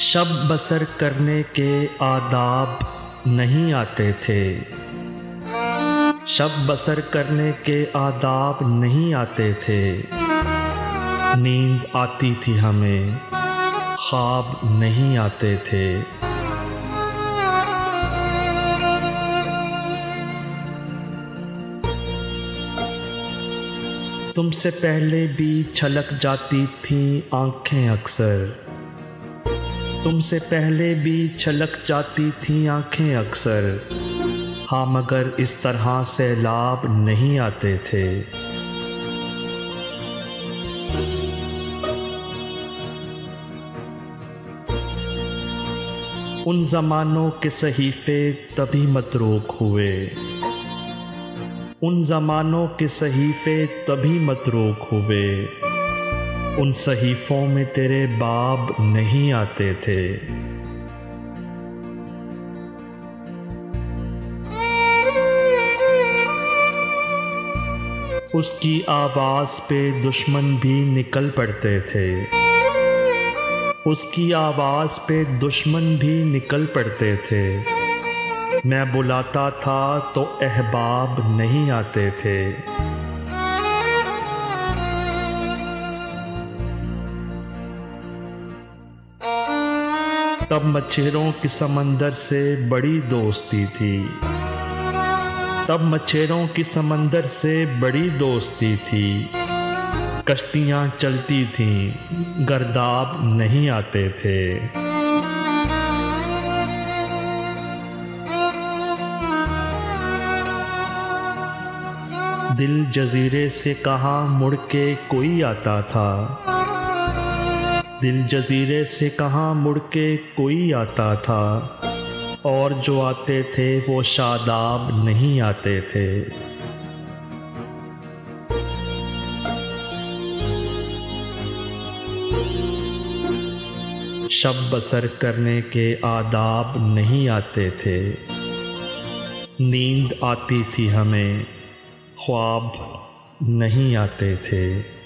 शब बसर करने के आदाब नहीं आते थे। शब बसर करने के आदाब नहीं आते थे। नींद आती थी हमें, ख्वाब नहीं आते थे। तुमसे पहले भी छलक जाती थीं आँखें अक्सर। तुमसे पहले भी छलक जाती थीं आँखें अक्सर। हाँ मगर इस तरह सैलाब नहीं आते थे। उन ज़मानों के सहीफ़े तभी मतरूक हुए। उन ज़मानों के सहीफ़े तभी मतरूक हुए। उन सहीफ़ों में तेरे बाब नहीं आते थे। उसकी आवाज़ पे दुश्मन भी निकल पड़ते थे। उसकी आवाज़ पे दुश्मन भी निकल पड़ते थे। मैं बुलाता था तो अहबाब नहीं आते थे। तब मच्छरों की समंदर से बड़ी दोस्ती थी। तब मच्छरों की समंदर से बड़ी दोस्ती थी। कश्तियाँ चलती थीं, गर्दाब नहीं आते थे। दिल जजीरे से कहाँ मुड़ के कोई आता था। दिल जजीरे से कहाँ मुड़ के कोई आता था। और जो आते थे वो शादाब नहीं आते थे। शब बसर करने के आदाब नहीं आते थे। नींद आती थी हमें, ख्वाब नहीं आते थे।